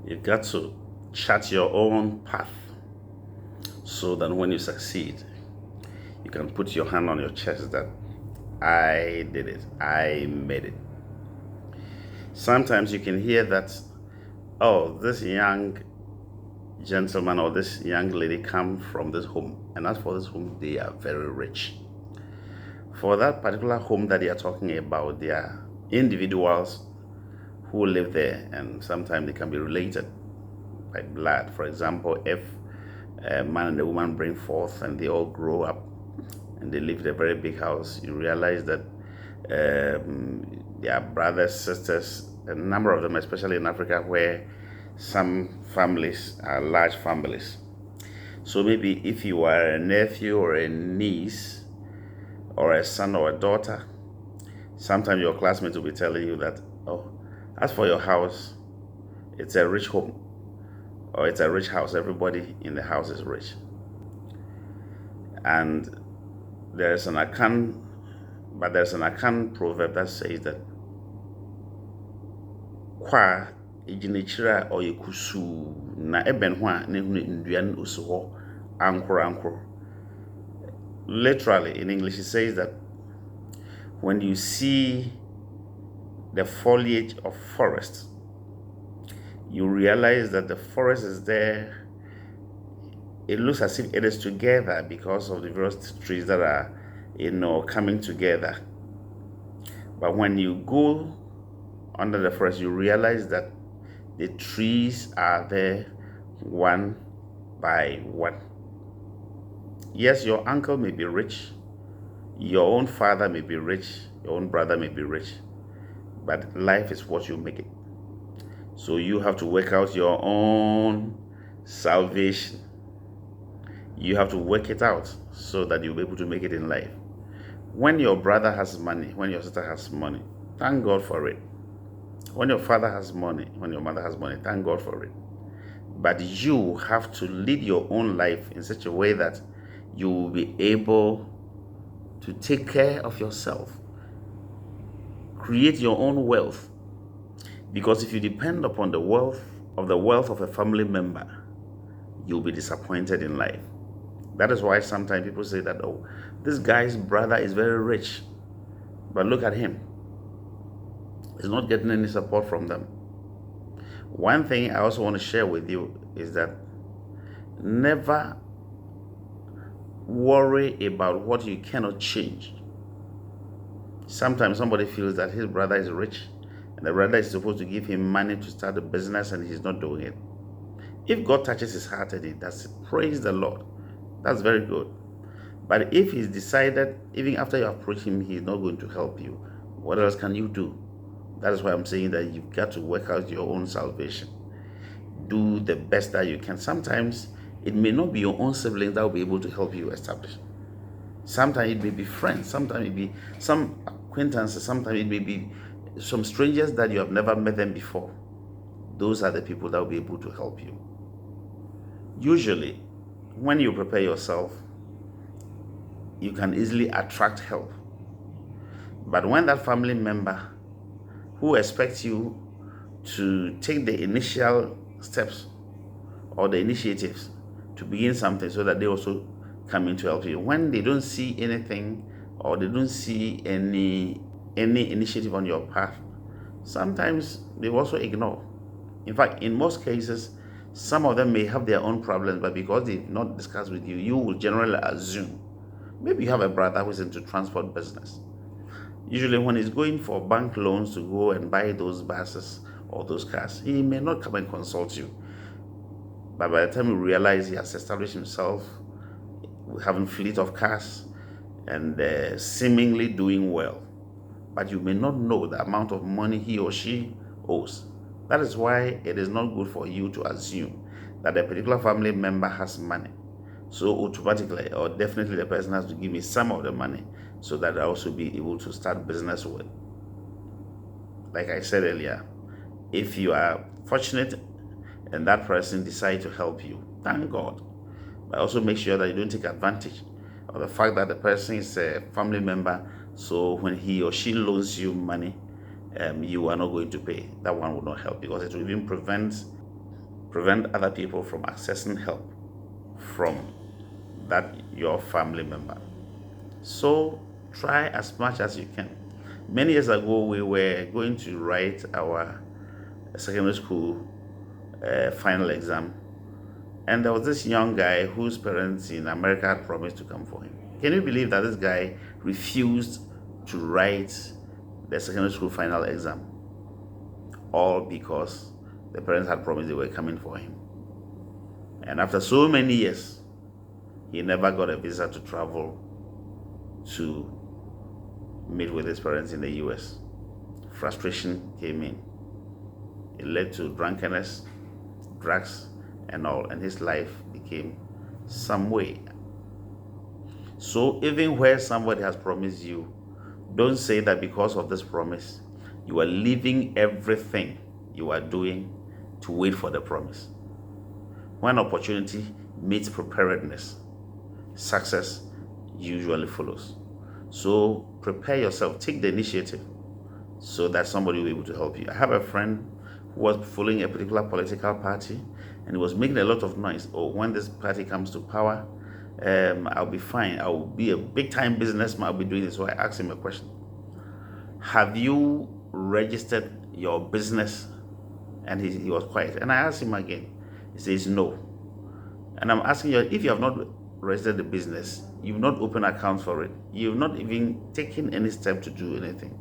You've got to chart your own path so that when you succeed, you can put your hand on your chest that I did it, I made it. Sometimes you can hear that, oh, this young gentleman or this young lady come from this home, and as for this home, they are very rich. For that particular home that they are talking about, they are individuals who live there, and sometimes they can be related by blood. For example, if a man and a woman bring forth and they all grow up and they live in a very big house, you realize that they are brothers, sisters, a number of them, especially in Africa, where some families are large families. So maybe if you are a nephew or a niece or a son or a daughter, sometimes your classmates will be telling you that, oh, as for your house, it's a rich home or it's a rich house. Everybody in the house is rich. And there's an Akan proverb that says that kwa ejinichira or kusu na eben ho a ne nduan osi ho ankoro. Literally in English it says that when you see the foliage of forest, you realize that the forest is there. It looks as if it is together because of the various trees that are, coming together. But when you go under the forest, you realize that the trees are there one by one. Yes, your uncle may be rich, your own father may be rich, your own brother may be rich, but life is what you make it. So you have to work out your own salvation. You have to work it out so that you'll be able to make it in life. When your brother has money, when your sister has money, thank God for it. When your father has money, when your mother has money, thank God for it. But you have to lead your own life in such a way that you will be able to take care of yourself. Create your own wealth. Because if you depend upon the wealth of a family member, you'll be disappointed in life. That is why sometimes people say that, oh, this guy's brother is very rich, but look at him. He's not getting any support from them. One thing I also want to share with you is that never worry about what you cannot change. Sometimes somebody feels that his brother is rich and the brother is supposed to give him money to start a business and he's not doing it. If God touches his heart and he does it, praise the Lord. That's very good. But if he's decided, even after you approach him, he's not going to help you, what else can you do? That is why I'm saying that you've got to work out your own salvation. Do the best that you can. Sometimes it may not be your own siblings that will be able to help you establish. Sometimes it may be friends, sometimes it may be some acquaintances, sometimes it may be some strangers that you have never met them before. Those are the people that will be able to help you. Usually, when you prepare yourself, you can easily attract help. But when that family member who expects you to take the initial steps or the initiatives to begin something so that they also come in to help you, when they don't see anything or they don't see any initiative on your path, sometimes they also ignore. In fact, in most cases, some of them may have their own problems, but because they've not discussed with you, you will generally assume. Maybe you have a brother who's into transport business. Usually when he's going for bank loans to go and buy those buses or those cars, he may not come and consult you. But by the time you realize he has established himself, having fleet of cars and seemingly doing well, but you may not know the amount of money he or she owes. That is why it is not good for you to assume that a particular family member has money. So automatically or definitely the person has to give me some of the money so that I also be able to start business with. Like I said earlier, if you are fortunate and that person decides to help you, thank God. But also make sure that you don't take advantage of the fact that the person is a family member, so when he or she loans you money, you are not going to pay. That one will not help because it will even prevent prevent other people from accessing help from that your family member. So try as much as you can. Many years ago, we were going to write our secondary school final exam, and there was this young guy whose parents in America had promised to come for him. Can you believe that this guy refused to write the secondary school final exam? All because the parents had promised they were coming for him. And after so many years, he never got a visa to travel to meet with his parents in the US. Frustration came in. It led to drunkenness, drugs, and all, and his life became some way. So even where somebody has promised you, don't say that because of this promise, you are leaving everything you are doing to wait for the promise. When opportunity meets preparedness, success usually follows. So prepare yourself, take the initiative so that somebody will be able to help you. I have a friend who was following a particular political party and he was making a lot of noise. Oh, when this party comes to power, I'll be fine. I'll be a big time businessman. I'll be doing this. So I asked him a question. Have you registered your business? And he was quiet. And I asked him again. He says no. And I'm asking you, if you have not registered the business, you've not opened accounts for it, you've not even taken any step to do anything,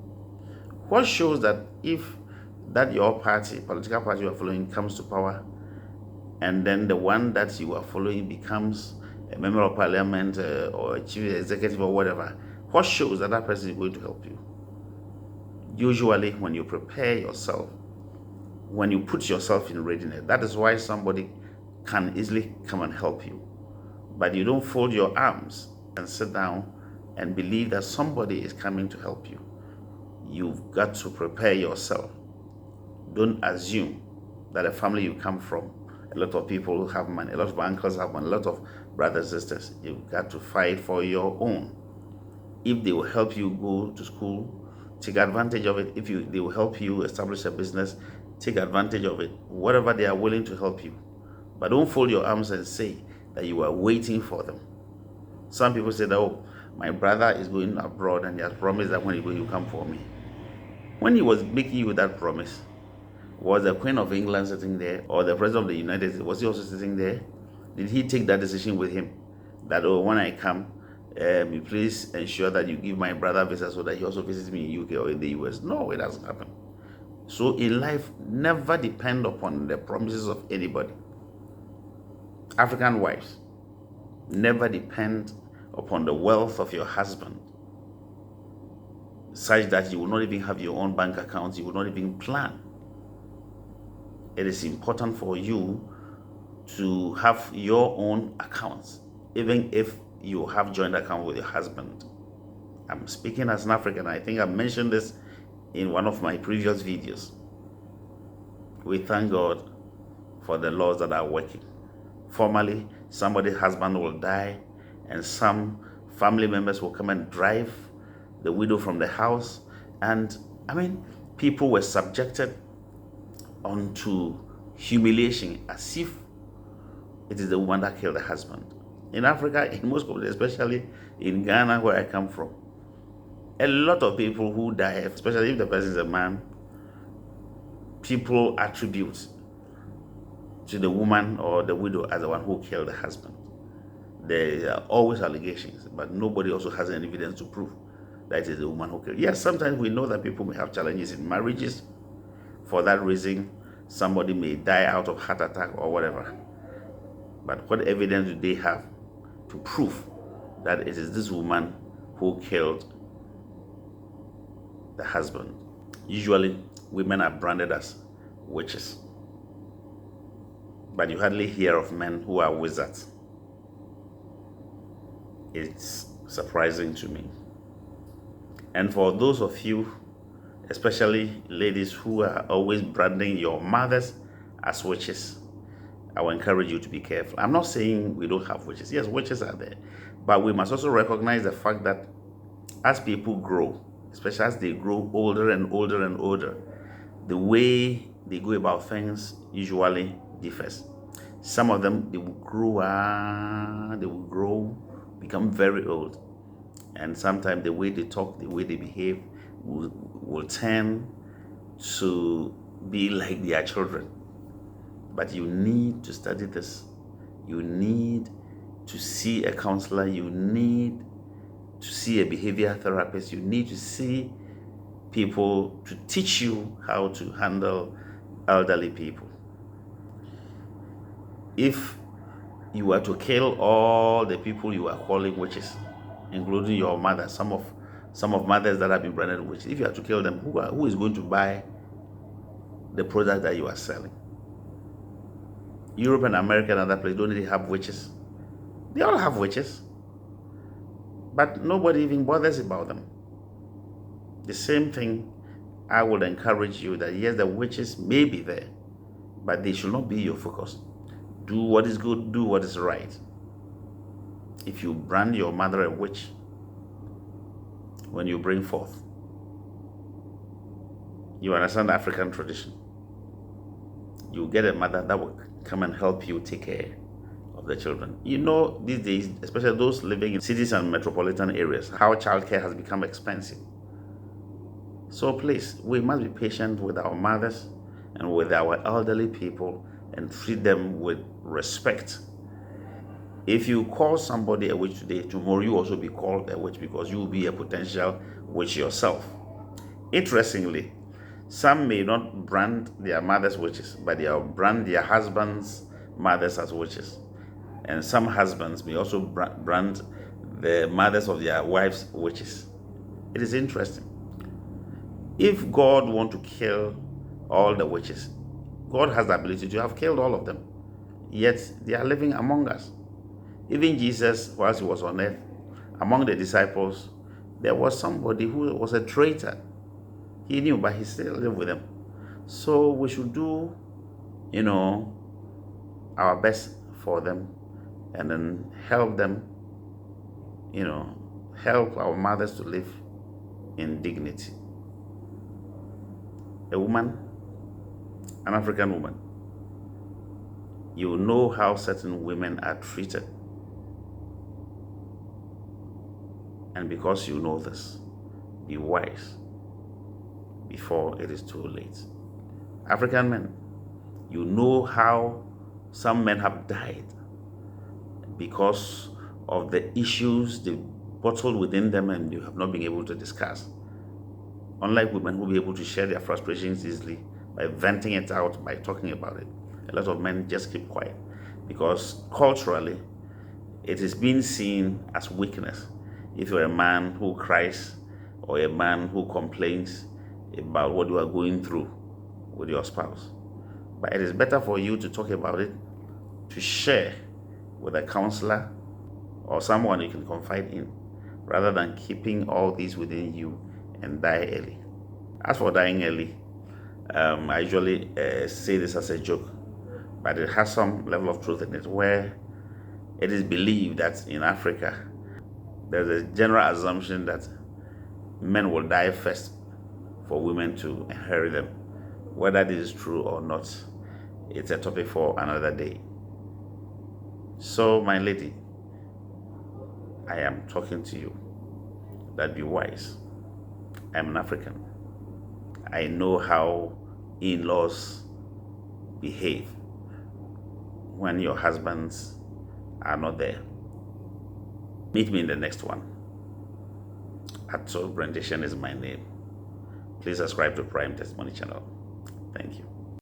what shows that if that your party, political party you are following, comes to power, and then the one that you are following becomes a member of parliament or a chief executive or whatever, what shows that that person is going to help you? Usually when you prepare yourself, when you put yourself in readiness, that is why somebody can easily come and help you. But you don't fold your arms and sit down and believe that somebody is coming to help you. You've got to prepare yourself. Don't assume that the family you come from, a lot of people have money, a lot of uncles have money, a lot of brothers and sisters. You've got to fight for your own. If they will help you go to school, take advantage of it. If they will help you establish a business, take advantage of it. Whatever they are willing to help you. But don't fold your arms and say that you are waiting for them. Some people say that, oh, my brother is going abroad and he has promised that when he goes, he will come for me. When he was making you that promise, was the Queen of England sitting there, or the President of the United States, was he also sitting there? Did he take that decision with him? That, oh, when I come, you please ensure that you give my brother visa so that he also visits me in UK or in the US. No, it doesn't happen. So in life, never depend upon the promises of anybody. African wives, never depend upon the wealth of your husband, such that you will not even have your own bank accounts, you will not even plan. It is important for you to have your own accounts, even if you have joint account with your husband. I'm speaking as an African. I think I mentioned this in one of my previous videos. We thank God for the laws that are working. Formerly, somebody's husband will die and some family members will come and drive the widow from the house. And I mean, people were subjected onto humiliation as if it is the woman that killed the husband. In Africa, in most countries, especially in Ghana, where I come from, a lot of people who die, especially if the person is a man, people attribute to the woman or the widow as the one who killed the husband. There are always allegations, but nobody also has any evidence to prove that it is the woman who killed. Yes, sometimes we know that people may have challenges in marriages. For that reason, somebody may die out of heart attack or whatever. But what evidence do they have to prove that it is this woman who killed the husband? Usually, women are branded as witches. But you hardly hear of men who are wizards. It's surprising to me. And for those of you, especially ladies who are always branding your mothers as witches, I will encourage you to be careful. I'm not saying we don't have witches. Yes, witches are there. But we must also recognize the fact that as people grow, especially as they grow older and older and older, the way they go about things usually differs. Some of them, they will grow, become very old. And sometimes the way they talk, the way they behave will tend to be like their children. But you need to study this. You need to see a counselor. You need to see a behavior therapist. You need to see people to teach you how to handle elderly people. If you were to kill all the people you are calling witches, including your mother, some of mothers that have been branded witches, if you are to kill them, who is going to buy the product that you are selling? Europe and America and other places don't really have witches. They all have witches, but nobody even bothers about them. The same thing, I would encourage you that yes, the witches may be there, but they should not be your focus. Do what is good, do what is right. If you brand your mother a witch when you bring forth, you understand the African tradition. You get a mother that will come and help you take care of the children. You know, these days, especially those living in cities and metropolitan areas, how childcare has become expensive. So please, we must be patient with our mothers and with our elderly people and treat them with respect. If you call somebody a witch today, tomorrow you also be called a witch because you will be a potential witch yourself. Interestingly, some may not brand their mothers witches, but they will brand their husbands' mothers as witches. And some husbands may also brand the mothers of their wives witches. It is interesting. If God wants to kill all the witches, God has the ability to have killed all of them. Yet they are living among us. Even Jesus, whilst he was on earth, among the disciples, there was somebody who was a traitor. He knew, but he still lived with them. So we should do, our best for them and then help them, help our mothers to live in dignity. A woman, an African woman, you know how certain women are treated. And because you know this, be wise before it is too late. African men, you know how some men have died because of the issues they bottled within them and you have not been able to discuss. Unlike women who will be able to share their frustrations easily by venting it out, by talking about it. A lot of men just keep quiet because culturally it is being seen as weakness. If you're a man who cries or a man who complains about what you are going through with your spouse. But it is better for you to talk about it, to share with a counselor or someone you can confide in, rather than keeping all these within you and die early. As for dying early, I usually say this as a joke, but it has some level of truth in it, where it is believed that in Africa, there's a general assumption that men will die first for women to inherit them. Whether this is true or not, it's a topic for another day. So, my lady, I am talking to you that be wise. I'm an African. I know how in-laws behave when your husbands are not there. Meet me in the next one. Atso Brandishan is my name. Please subscribe to Prime Testimony channel. Thank you.